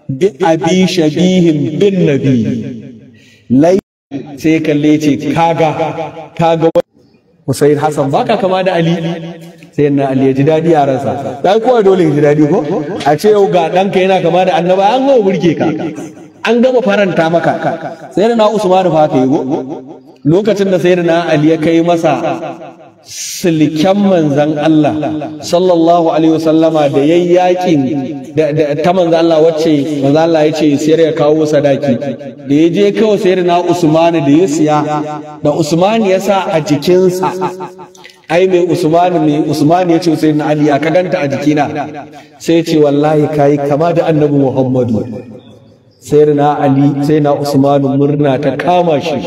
bi abi shabihin bin nabi lai sai kalle ce kaga Hussein Hassan baka kama da Ali sai na Ali ya ji dadi a ransa dan kowa dole ya ji dadi ko a ce yau ga danka yana kama da annaba an gama burge ka an gama faranta maka sai na Usman fa ka yi go lokacin da sayyidina Ali ya kai masa silken manzan Allah sallallahu alaihi wasallama da yayyakin ta manzan Allah wacce manzan Allah ya ce sai ya kawo sadaki da ya je kawai sayyidina Usman da ya siya da Usman ya sa a jikinsa ai mai Usman ya ce sayyidina Ali aka ganta a jikina sai ya ce wallahi kai kama da annabi Muhammadu sayyidina Ali sayyidina Usman murna ta kama shi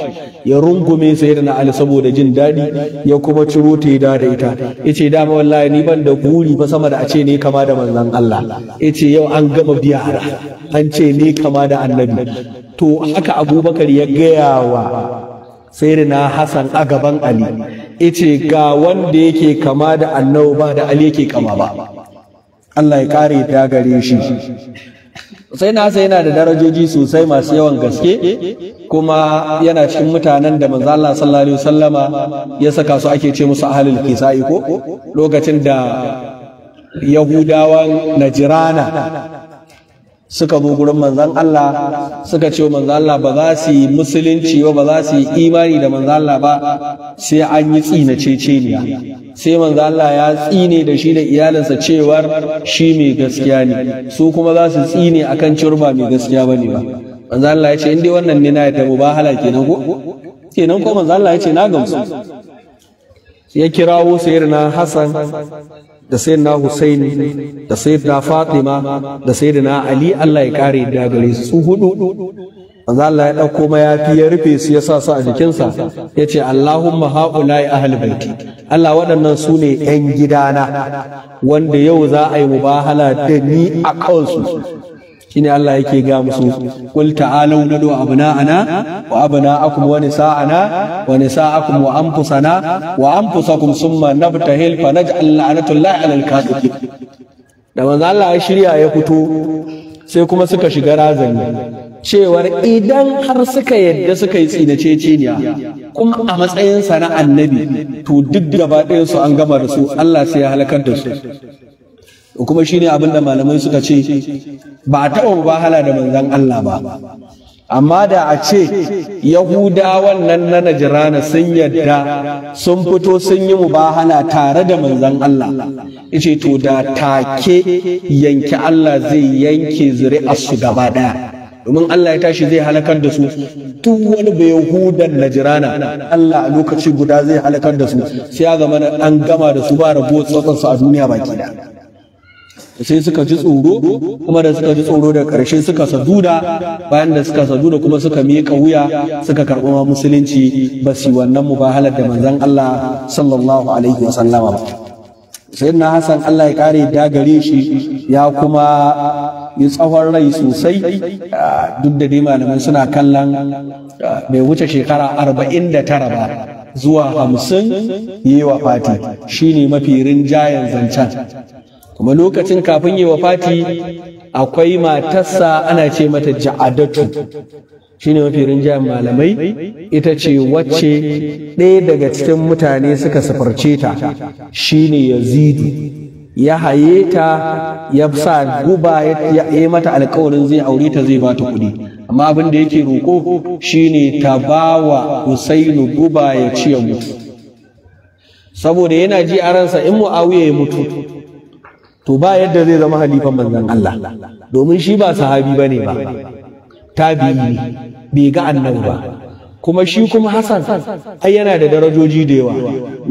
ya rungume sayyidina Ali saboda jin dadi ya kuma ciro ta da ita yace dama wallahi ni ban da buri fa sama da a ce ne kama da manzon Allah yace yau an gama biya an ce ne kama da annabi to haka Abubakar ya gaya wa sayyidina Hassan a gaban Ali yace ga wanda yake kama da annabi ba da Ali yake kama ba Allah ya kare ta gare shi sai na sai yana da darajoji sosai masu yawan gaske kuma yana cikin mutanen da manzo Allah sallallahu alaihi wasallama ya saka su ake ce musu ahlul kisai ko lokacin da Yahudawan Najirana suka zo gurin manzon Allah suka ce manzon Allah ba za su yi musulunci ba za su yi imani da manzon Allah ba sai an yi tsinaceceniya sai manzon Allah ya tsine da shi da iyalinsa cewar shi mai gaskiya ne su kuma za su tsine akan cewar ba mai gaskiya bane ba manzon Allah ya ce in dai wannan ne na yadda mubahala kenan ko manzon Allah ya ce na gamsu ya kirawo sayyidina Hassan da sayyidina Husaini da sayyidina Fatima da sayyidina Ali Allah ya kare da gare su hudu manzo Allah ya dauko mayafi ya rufe su ya sa su a jikinsa yace Allahumma haula'i ahli baiti Allah waɗannan su ne ƴan gidana wanda yau za a yi mubahala da ni a kansu shine Allah yake ga musu qul ta'alu nadu abna'ana wa abna'akum wa nisa'ana wa nisa'akum wa anfusana wa anfusakum summa nabtahil fa naj'al la'natullahi 'alal kadhibin da manzo Allah ya shirya ya fito sai kuma suka shiga razani cewar idan har suka yadda suka yi tsinaceceniya kuma a matsayin sa na annabi to duk gaba ɗayan su an gama da su Allah sai ya halakar da su kuma shine abin da malamai suka ce ba a taɓa mubahala da manzon Allah ba amma da a ce Yahudawan nan na Najrana sun yadda sun fito sun yi mubahala tare da manzon Allah yace to da take yanke Allah zai yanke zuri'arsu gaba daya domin Allah ya tashi zai halakar da su duk wani bai Yahudan Najrana Allah a lokaci guda zai halakar da su sai ya zama an gama da su ba rabo tsotsansu a duniya baki da sai suka ji tsoro kuma da suka ji tsoro da ƙarshe suka saduda bayan da suka saduda kuma suka miƙa wuya suka karɓi musulunci ba su wannan mubahalar da manzon Allah sallallahu alaihi wa sallama ba sayyidina Hassan Allah ya kare da gare shi ya kuma yi tsawon rai sosai duk da dai malaman suna kallon bai wuce shekara 49 ba zuwa 50 yi wafati shine mafi rinjayen zancen kuma lokacin kafin yi wafati akwai matarsa ana ce mata Ja'adatu shine mafi rinjayen malamai ita ce wacce ɗaya daga cikin mutane suka safarce ta shine Yazidu ya haye ta ya sa guba ya yi mata alkawarin zai aure ta zai bata kuɗi amma abin da yake roƙo shine ta bawa Husainu guba ya ci ya mutu saboda yana ji a ransa in Muawiya ya mutu to ba yadda zai zama halifan manzon Allah domin shi ba sahabi bane ba tabi'i ne bai ga annabi ba kuma shi kuma Hassan ai yana da darajoji da yawa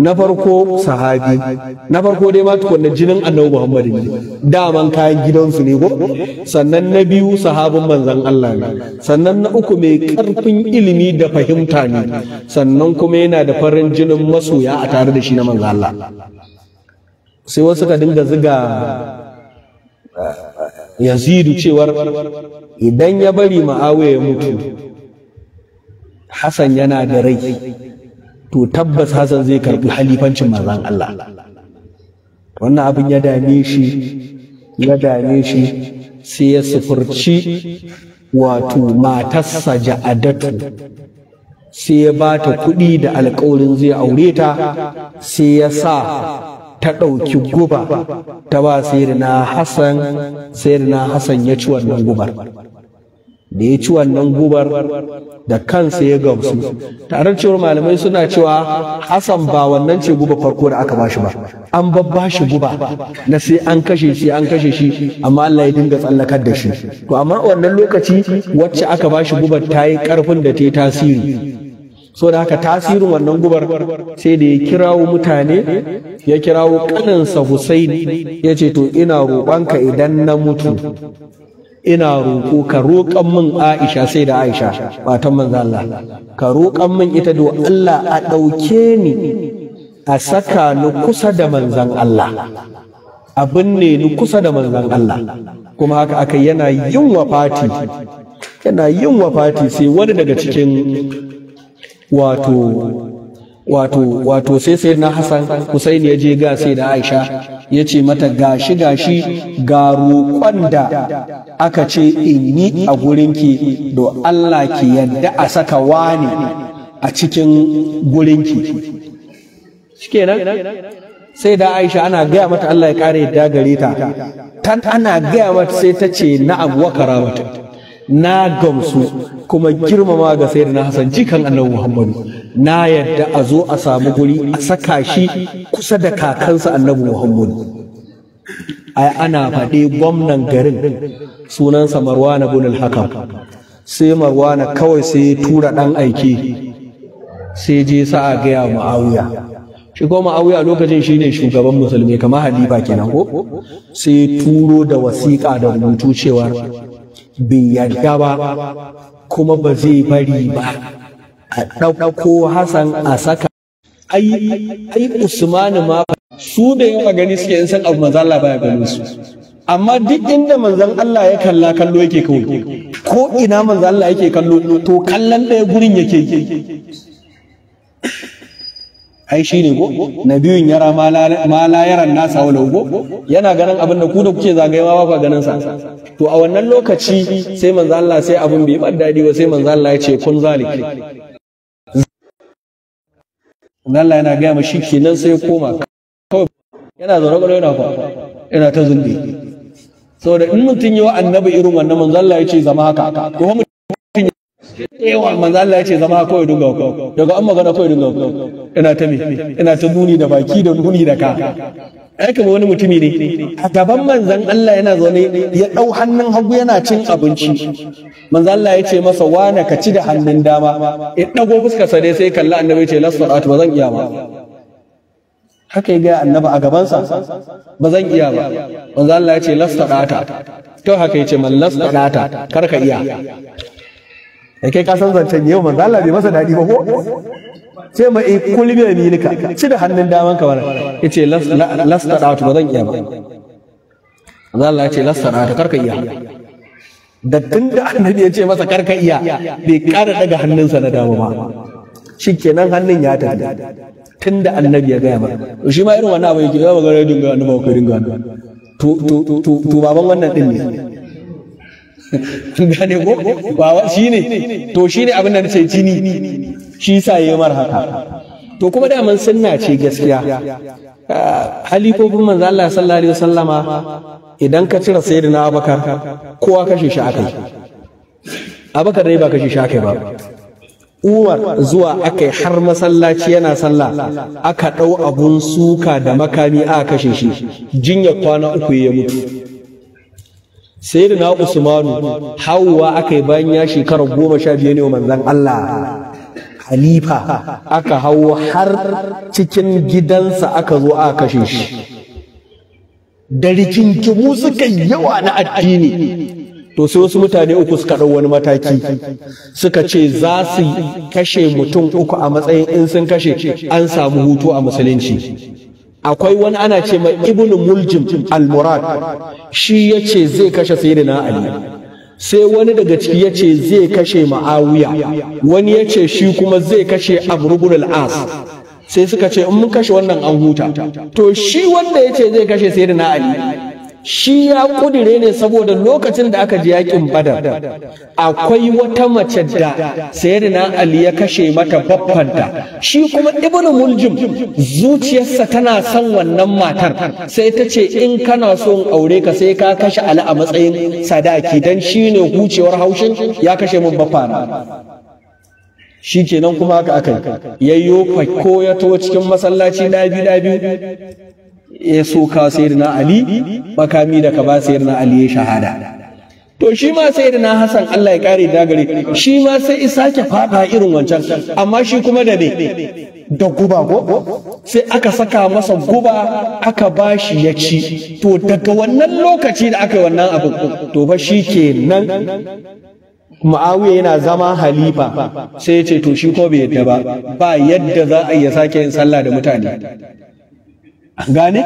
na farko sahabi na farko dai ma tukunna jinin annabi Muhammad ne daman kayan gidansu ne ko sannan na biyu sahabin manzon Allah ne sannan na uku mai karfin ilimi da fahimta ne sannan kuma yana da farin jinin masoya a tare da shi na manzon Allah sai wasu ka dinga ziga Yazidu cewar idan ya bari Muawiya ya mutu Hassan yana da rai to tabbas Hassan zai karbi halifancin manzon Allah wannan abin ya dame shi sai ya sufurci wato matarsa Ja'adatu, sai ya ba ta kuɗi da alƙawarin zai aure ta, sai ya sa ta ɗauki guba ta ba sayyidina Hassan ya ci wannan gubar. Da ya ci wannan gubar da kansa ya gamsu, tare cewar malamai suna cewa Hassan ba wannan ce guba farko da aka bashi ba, an babbashi guba na sai an kashe shi, amma Allah ya dinga tsallakar da shi. To amma wannan lokaci wacce aka bashi gubar ta yi ƙarfin da ta yi tasiri, so da haka tasirin wannan gubar sai da ya kirawo mutane, ya kirawo ƙaninsa Husaini ya ce to ina roƙonka idan na mutu, ina roƙo ka roƙan min Aisha, sai da Aisha matan manzo Allah, ka roƙan min ita do Allah a ɗauke ni a saka ni kusa da manzon Allah, a binne ni kusa da manzon Allah. Kuma haka aka yana yin wafati sai wani daga cikin wato sai na Hassan Husain ya je ga sai da Aisha ya ce mata gashi ga roƙon da aka ce in yi a gurinki do Allah ki yadda a saka wani a cikin gurinki. Shikenan sai da Aisha ana gaya mata Allah ya kare yadda gare ta, ana gaya mata sai ta ce na'am wa karamata, na gamsu kuma girmama ga sayyidina Hassan jikan Annabi Muhammadu, na yadda a zo a samu guri a saka shi kusa da kakansa Annabi Muhammadu. Ai ana faɗi gwamnan garin sunansa Marwan ibn al-Hakam, sai Marwan kawai sai tura ɗan aiki sai je sa a gaya Muawiya. Shi ko Muawiya lokacin shine shugaban musulmi kamar halifa kenan ko, sai turo da wasiƙa da rubutu cewa bai yarda ba kuma ba zai bari ba a ɗauko Hassan a saka. Ai Usmanu ma su da yawa gani suke in san abu manzon Allah baya ganin su, amma duk inda manzon Allah ya kalla kallo yake kawai, ko ina manzon Allah yake kallo to kallon ɗaya gurin yake. Ai shi ne ko nabiyun yara ma la yaran nasa wala go, yana ganin abin da ku da kuke zagayewa ba ganin sa. To a wannan lokaci sai manzo Allah sai abin bai bar dadi ba, sai manzo Allah ya ce kun zalik. Manzo Allah yana ga mashi kenan sai ya koma kawai yana zaune gado yana ta zunde, saboda in mutum yi wa annabi irin wannan manzo Allah ya ce zama haka, to mutum yawa manzo Allah ya ce zama kawai dinga daga an magana kawai dinga ina ta nuni da baki da nuni da ka. Ai kamar wani mutumi ne a gaban manzon Allah yana zaune ya dau hannun hagu yana cin abinci, manzon Allah ya ce masa wane ka ci da hannun dama, ya dago fuskar sa dai sai kalla annabi ya ce lasfa'atu ba zan iya ba. Haka ya ga annabi a gabansa ba zan iya ba, manzon Allah ya ce lasfa'ata, to haka ya ce man lasfa'ata kar ka iya. Kai ka san zancen yau manzo Allah bai masa dadi ba ko, sai mai kulli bi yaminika ci da hannun daman ka wannan yace lastadatu ba zan iya ba. Manzo Allah ya ce lastadatu karka iya, da tunda annabi ya ce masa karka iya bai ƙara daga hannunsa na dama ba, shikenan hannun ya tafi tunda annabi ya gaya masa. To shi ma irin wannan abu yake ga ga dinga annabi ko dinga to baban wannan din ne gane ko ba shi ne, to shi ne abin da nace jini shi sa yayi mar haka. To kuma da man sunna ce gaskiya, halifofin manzo Allah sallallahu alaihi wasallama idan ka cire sayyidina Abubakar kowa kashe shi akai, Abubakar dai ba kashe shi akai ba, Umar zuwa akai har masallaci yana sallah aka dau abun suka da makami aka kashe shi, jinya kwana 3 ya mutu. Sayyidina Usmanu Hawwa akai bayan ya shekara 15 ne manzon Allah halifa, aka hawo har cikin gidansa aka zo aka kashe shi. Da rigingimu suka yawa na addini, to sai wasu mutane uku suka ɗau wani mataki suka ce za su kashe mutum uku a matsayin in sun kashe an samu hutu a musulunci. Akwai wani ana ce mai Ibn Muljim al-Murad, shi ya ce zai kashe Sayyidina Ali, sai wani daga ciki ya ce zai kashe Muawiya, wani ya ce shi kuma zai kashe Amr ibn al-As. Sai suka ce in mun kashe wannan an huta. To shi wanda ya ce zai kashe Sayyidina Ali shi ya kudire ne saboda lokacin da aka je yakin Badar akwai wata mace da sayyidina Ali ya kashe mata baffanta, shi kuma Ibn Muljim zuciyarsa tana son wannan matar, sai ta ce in kana so in aure ka sai ka kashe Ali a matsayin sadaki, dan shine hucewar haushin ya kashe min baffana. Shi kenan kuma haka aka yayyo ko ya to cikin masallaci ɗabi ya soka sayyidina Ali makami da ka ba sayyidina Ali ya shahada. To shi ma sayyidina Hassan Allah ya kare da gare shi ma sai isa ke fada irin wancan, amma shi kuma da ne da guba ko sai aka saka masa guba aka bashi ya ci. To daga wannan lokaci da aka yi wannan abin to fa shi kenan Muawiya yana zama halifa sai ya ce to shi ko bai yadda ba yadda za a iya sake yin sallah da mutane. Gane?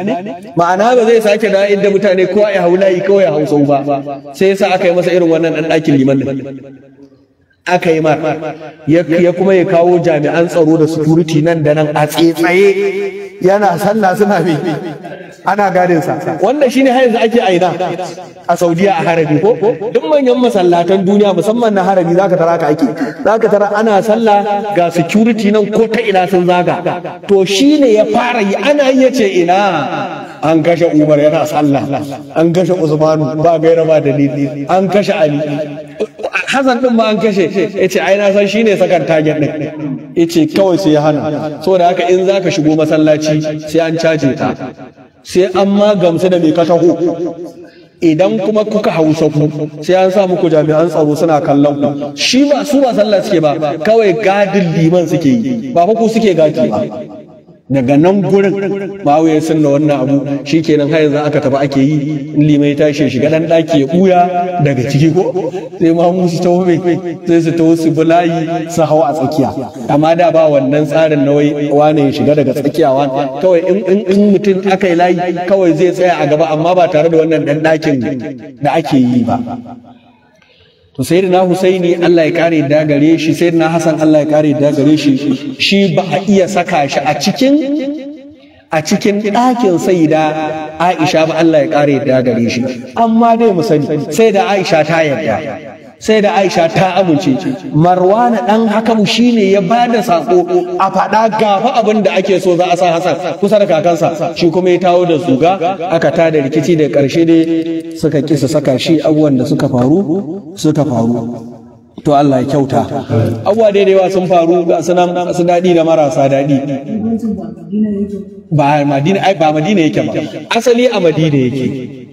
Ma'ana ba zai sake da inda mutane ko ya haulayi ko ya hausau ba, sai yasa aka yi masa irin wannan ɗan ɗakin liman din. Aka yi mar ya kuma ya kawo jami'an tsaro da security nan da nan a tsaye yana sallah suna bi ana gadin sa. Wannan shine har yanzu ake aina a Saudiya a harabi ko duk manyan masallatan duniya musamman na harabi zaka tara ka ake, zaka tara ana sallah ga security nan ko ta ina sun zaga. To shine ya fara yi, ana yi yace ina an kashe Umar yana sallah, an kashe Usmanu ba gaira ba dalili, an kashe Ali, Hassan din ma an kashe. Yace ai na san shine sakan target din. Yace kawai sai ya hana, saboda haka in zaka shigo masallaci sai an caje ta, sai an ma gamsu da me ka taho. Idan kuma kuka hausa ku sai an sa muku jami'an tsaro suna kallon ku. Shi ba su ba sallah suke ba, kawai gadin liman suke yi, ba fa ku suke gadi ba. Daga nan gurin Muawiya ya sanna wannan abu, shikenan har yanzu aka tafi ake yi, in limai tashi shiga dan daki ya buya daga ciki ko sai ma musu tawo sai su tawo su bulayi su hawa a tsakiya. Amma da ba wannan tsarin na wane ya shiga daga tsakiya wani, kawai in mutum aka yi layi kawai zai tsaya a gaba, amma ba tare da wannan dan dakin da ake yi ba. To sayyidina Husaini Allah ya kare da gare shi, sayyidina Hassan Allah ya kare da gare shi, shi ba a iya saka shi a cikin ɗakin sayyida Aisha ba, Allah ya kare da gare shi. Amma dai mu sani sai da Aisha ta yarda, sai da Aisha ta amince. Marwana dan Hakamu shine ya bada sako a faɗa gafa abin da ake so za a sa Hassan kusa da kakansa, shi kuma ya tawo da zuga aka tada rikici da ƙarshe dai suka kisa saka shi. Abubuwan da suka faru. To Allah ya kyauta. Abubuwa da yawa sun faru ga sunan su daɗi da marasa daɗi. Ba Madina yake ba, asali a Madina yake.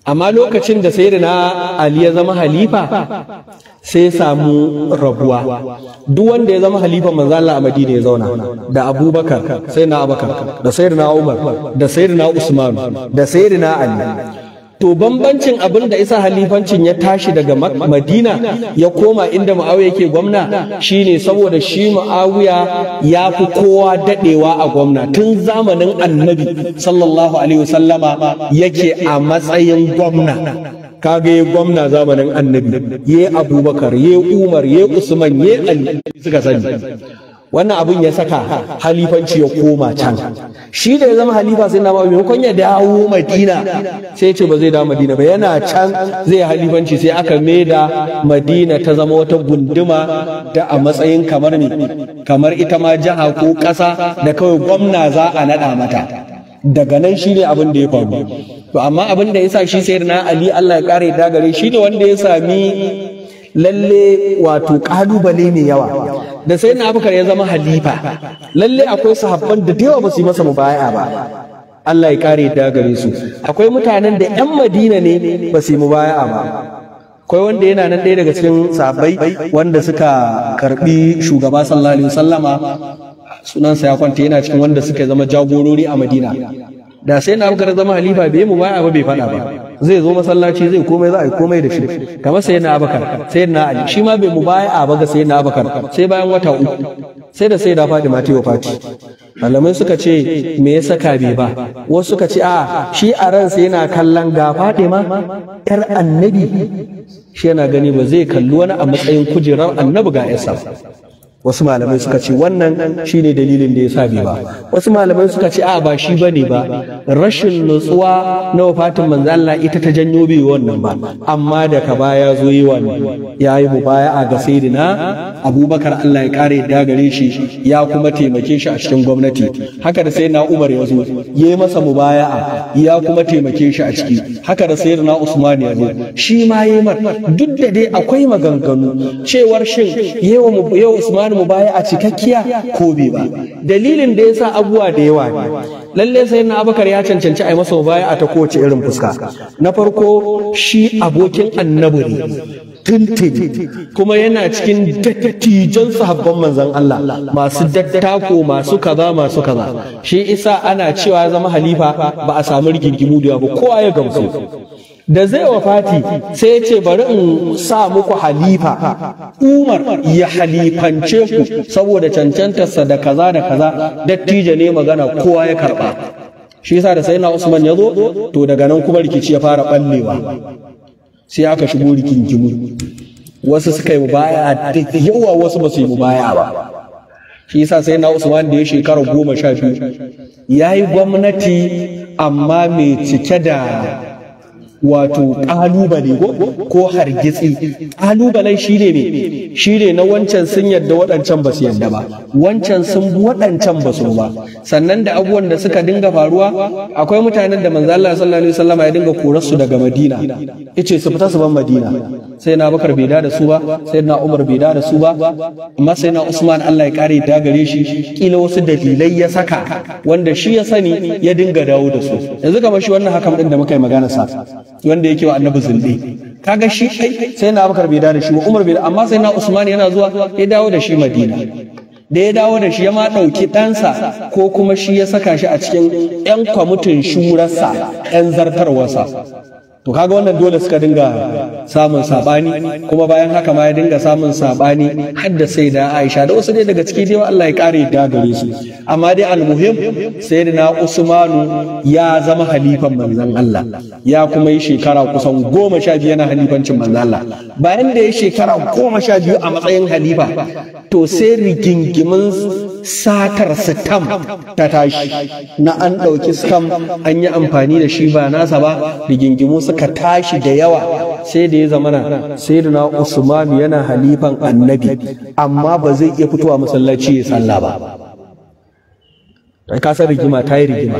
Amma lokacin da sayyidina Ali ya zama halifa sai ya samu rabuwa. Duk wanda ya zama halifa manzo Allah a Madina ya zauna, da Abubakar, sayyidina Abubakar, da sayyidina Umar, da sayyidina Usman, da sayyidina Ali. To bambancin abin da isa halifancin ya tashi daga Madina ya koma inda Muawiya yake gwamna shine saboda shi Muawiya ya fi kowa dadewa a gwamna tun zamanin Annabi sallallahu alaihi wasallama yake a matsayin gwamna. Kaga ya gwamna zamanin Annabi, ya Abubakar, ya Umar, ya Usman, ya Ali suka sani. Wannan abun ya saka halifanci ya koma can. Shi da ya zama halifa sai na maimakon ya dawo Madina sai ce ba zai dawo Madina ba, yana can zai halifanci, sai aka maida Madina ta zama wata gunduma da a matsayin kamar ita ma jiha ko ƙasa da kawai gwamna za a naɗa mata. Daga nan shi ne abin da ya faru. To amma abin da ya sa shi sayyidina Ali Allah ya kare da gare shi ne wanda ya sami lalle wato kalubale mai yawa. Da sai na Abubakar ya zama halifa, lalle akwai sahabban da yawa ba su yi masa mubaya'a ba, Allah ya kare da gare su. Akwai mutanen da ƴan Madina ne ba su yi mubaya'a ba. Akwai wanda yana nan ɗaya daga cikin sahabbai wanda suka karbi shugaba sallallahu alaihi wasallama, sunansa ya kwanta, yana cikin wanda suka zama jagorori a Madina. Da sai na Abubakar zama halifa bai mubaya'a ba, bai faɗa ba, zai zo masallaci zai komai, za a yi komai da shi kamar sayyidina Abubakar, sayyidina Ali shi ma bai mubaya'a ba ga sayyidina Abubakar sai bayan wata uku, sai da sayyida Fatima ta wafati. Malamai suka ce me ya saka bai ba, wasu suka ce a shi a ransa yana kallon ga Fatima yar Annabi, shi yana gani ba zai kalli wani a matsayin kujerar Annabi ga yarsa. wasu malamai suka ce wannan shine dalilin da ya sa bai ba. Wasu malamai suka ce a ba shi bane ba, rashin nutsuwa na wafatin manzo Allah ita ta janyo bai wannan ba, amma daga baya zo yi wannan, yayi mubaya'a ga sayyidina Abubakar Allah ya kare da gare shi, ya kuma taimake shi a cikin gwamnati. Haka da sayyidina Umar ya zo yayi masa mubaya'a, ya kuma taimake shi a ciki. Haka da sayyidina Usman ya zo shi ma yayi mar. Duk da dai akwai maganganu cewar shin yau Usman mubaya'a cikakkiya ko bai ba. Dalilin da yasa abuwa da yawa ne. Lalle sayyidina Abubakar ya cancanci a yi masa mubaya'a ta kowace irin fuska. Na farko shi abokin annabi ne tuntuni, kuma yana cikin dattijan sahabban manzon Allah, masu dattako, masu kaza masu kaza. Shi isa ana cewa ya zama halifa ba a samu rigingimu da ba, kowa ya gamsu. Da zai wafati sai ya ce bari in sa muku halifa, Umar ya halifance ku saboda cancantarsa da kaza da kaza. Dattijo ne magana, kowa ya karba. Shi yasa da sayyidina Usman ya zo, to daga nan kuma rikici ya fara ballewa, sai aka shigo rigingimu. Wasu suka yi mubaya'a da yawa, wasu ba su yi mubaya'a ba. Shi yasa sayyidina Usman da ya shekara 12 yayi gwamnati amma mai cike da wato ƙalubale ko hargitsi. Ƙalubalen shi ne na wancan sun yadda waɗancan ba su yadda ba, wancan sun bi waɗancan ba su ba. Sannan da abubuwan da suka dinga faruwa, akwai mutanen da manzo Allah sallallahu alaihi wasallam ya dinga korar su daga Madina, yace su fita su ban Madina. Sai na Bakar bai da su ba, sai na Umar bai da su ba, amma sai na Usman Allah ya kare da gare shi, kila wasu dalilai ya saka wanda shi ya sani ya dinga dawo da su. Yanzu kamar shi wannan hakan din da muka yi magana sa, wanda yake wa annabi zulli, kaga shi sai na Abubakar bai da shi ba, Umar bai da, amma sai na Usman yana zuwa ya dawo da shi Madina. Da ya dawo da shi ya ma ɗauki ɗansa, ko kuma shi ya saka shi a cikin 'yan kwamitin shurarsa, 'yan zartarwarsa. To kaga wannan dole suka dinga samun sabani, kuma bayan haka ma ya dinga samun sabani har da sai da Aisha da wasu dai daga ciki dai Allah ya kare da gare su. Amma dai almuhim sayyidina Usmanu ya zama halifan manzon Allah, ya kuma yi shekara kusan 12 yana halifancin manzon Allah. Bayan da ya shekara 12 a matsayin halifa, to sai rigingimin satar sitam ta tashi, na an ɗauki sitam an yi amfani da shi ba nasa ba, rigingimu suka tashi da yawa. Sai da ya zamana sayyidina Usman yana halifan annabi, amma ba zai iya fitowa masallaci ya sallah ba. Ka san rigima ta yi rigima.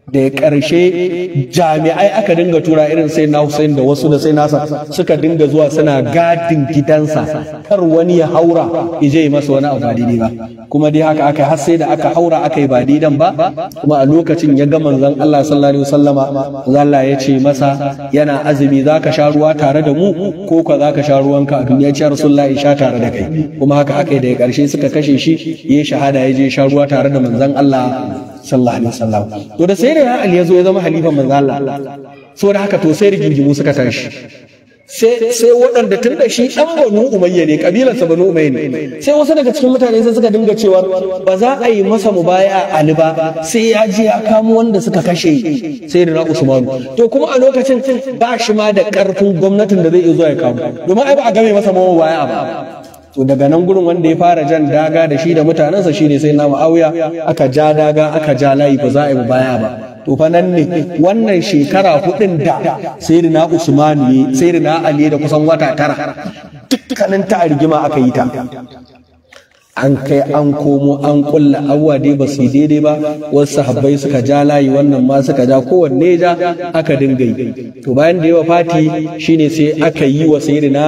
Da ya ƙarshe jami'ai aka dinga tura irin sai na Hussein da wasu da sai nasa suka dinga zuwa suna gadin gidansa, kar wani ya haura ya je masa wani abu ba daidai ba. Kuma dai haka aka har sai da aka haura aka yi ba daidan ba. Kuma a lokacin ya ga manzon Allah sallallahu alaihi wasallama, manzon Allah ya ce masa yana azumi, zaka sha ruwa tare da mu ko ka zaka sha ruwanka a duniya? Ce Rasulullahi sha tare da kai. Kuma haka aka yi, da ya ƙarshe suka kashe shi, yayi shahada, ya je sha ruwa tare da manzon Allah sallallahu alaihi wasallam. To da sai da Ali ya zo ya zama halifan manzo Allah, so da haka to sai rigingimu suka tashi. Sai waɗanda tun da shi ɗan Banu Umayya ne, kabilarsa Banu Umayya ne, sai wasu daga cikin mutane sai suka dinga cewa ba za a yi masa mubaya Ali ba sai ya je ya kamo wanda suka kashe sayyidina Usman. To kuma a lokacin ba shi ma da ƙarfin gwamnatin da zai iya zuwa ya kamo, domin ai ba a game masa mubaya ba. To daga nan gurin wanda ya fara jan daga da shi da mutanensa shine sai na Muawiya, aka ja daga aka ja layi, ba za a yi baya ba. To fa nan ne wannan shekara hudun da sayyidina Usman ne, sayyidina Ali da kusan wata 9 dukkanin ta rigima aka yi ta. An kai an komo an kulla abuwa dai ba su yi daidai ba, wasu sahabbai suka ja layi, wannan ma suka ja, kowanne ja aka dinga yi. To bayan da yawa fati shine sai aka yi wa sayyidina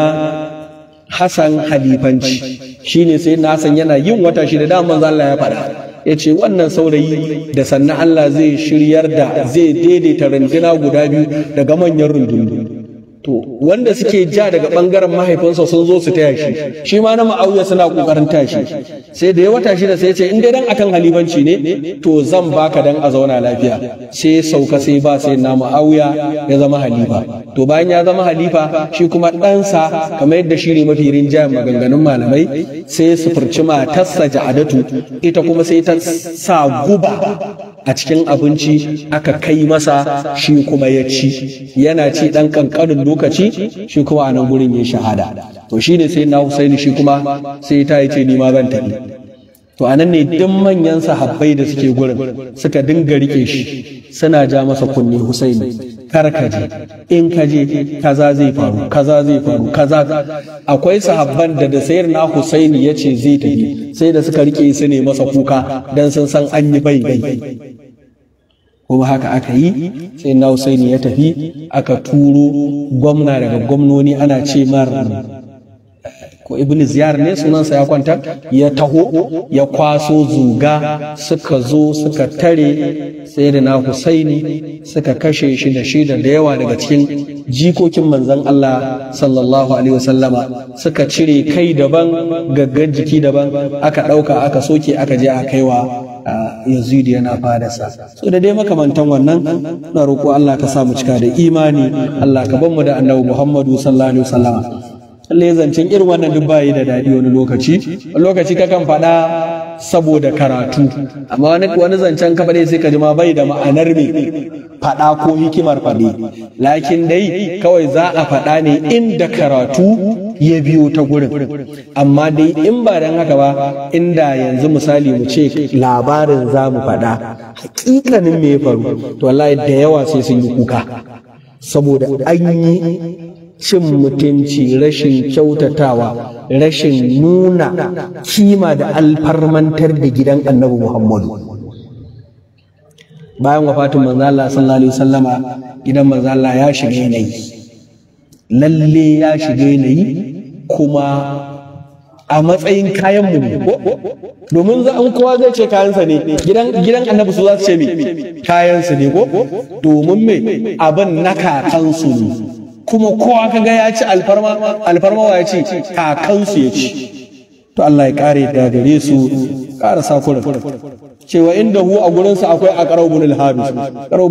Hassan halifanci, shine sai na Hassan yana yin wata shida da manzo Allah ya faɗa, ya ce wannan saurayi da sannan Allah zai shiryar da zai daidaita runduna guda biyu daga manyan rundunu. To wanda suke ja daga bangaren mahaifinsa sun zo su taya shi, shi ma na Muawiya suna kokarin tashi. Sai da ya wata shida sai ya ce in dai dan akan halifanci ne to zan baka dan a zauna lafiya. Sai sauka sai ba sai na Muawiya ya zama halifa. To bayan ya zama halifa, shi kuma ɗansa kamar yadda shi ne mafi rinjayen maganganun malamai, sai su furci matarsa Ja'adatu, ita kuma sai ta sa guba a cikin abinci aka kai masa, shi kuma ya ci. Yana ci ɗan ƙanƙanin lokaci shi kuma a nan gurin ya shahada. To shi ne sai na Husaini shi kuma sai ta yi ce ni ma ban tafi. To a nan ne duk manyan sahabbai da suke gurin suka dinga rike shi suna ja masa kunne, Husaini kar ka je, in ka je kaza zai faru, kaza zai faru, kaza. Akwai sahabban da sayyidina Husaini ya ce zai tafi sai da suka rike su ne masa kuka dan sun san an yi bai. Kuma haka aka yi, sai na Husaini ya tafi, aka turo gwamna daga gwamnoni ana ce mar ko Ibn Ziyar ne sunansa ya kwanta, ya taho ya kwaso zuga suka zo suka tare sayyidina Husaini suka kashe shi da yawa daga cikin jikokin manzon Allah sallallahu alaihi wasallama, suka cire kai daban gaggar jiki daban, aka ɗauka aka soke aka je a kaiwa Yazid yana fadarsa. So da dai makamantan wannan, na roƙo Allah ka sa mu cika da imani, Allah ka ban mu da Annabi Muhammadu sallallahu alaihi wasallama. Allah zancen irin wannan duk bayi da daɗi wani lokaci kakan faɗa saboda karatu, amma wani zancen ka faɗe sai ka ji ma bai da ma'anar me faɗa ko hikimar faɗe, lakin dai kawai za a faɗa ne inda karatu ya biyo ta gurin. Amma dai in ba dan haka ba, inda yanzu misali mu ce labarin za mu faɗa hakikanin me ya faru, to wallahi da yawa sai sun yi kuka, saboda an yi cin mutunci, rashin kyautatawa, rashin nuna kima da alfarmantar da gidan Annabi Muhammadu. Bayan wafatin manzo Allah sallallahu alaihi wasallama, gidan manzo Allah ya shiga yanayi, lalle ya shiga yanayi, kuma a matsayin kayan mu ne, domin za an kowa zai ce kayansa ne, gidan Annabi su za su ce me kayansu ne ko, domin me abin na kakansu ne, kuma kowa kaga ya ci alfarma wa ya ci kakansu ya ci. To Allah ya kare da gare su, ƙara sakuran cewa inda hu a gurinsa akwai a ƙarau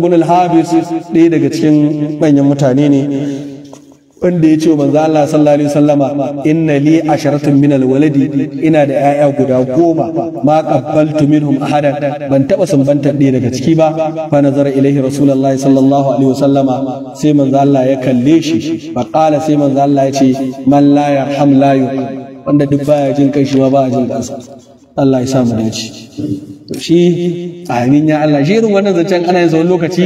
bin al-habis ɗaya daga cikin manyan mutane ne, wanda ya ce manzo Allah sallallahu alaihi wasallama, inna li asharatun min alwaladi, ina da 'ya'ya guda 10 ma qabbaltu minhum ahadan, ban taba sumbantar ɗaya daga ciki ba. Fa nazara ilaihi rasulullahi sallallahu alaihi wasallama, sai manzo Allah ya kalle shi, fa qala, sai manzo Allah ya ce man la yarham la yuqam, wanda duk baya jin kai shi ma ba a jin kansa. Allah ya sa mu dace. Shi amin ya Allah, shi irin wannan zancen ana yin sa wani lokaci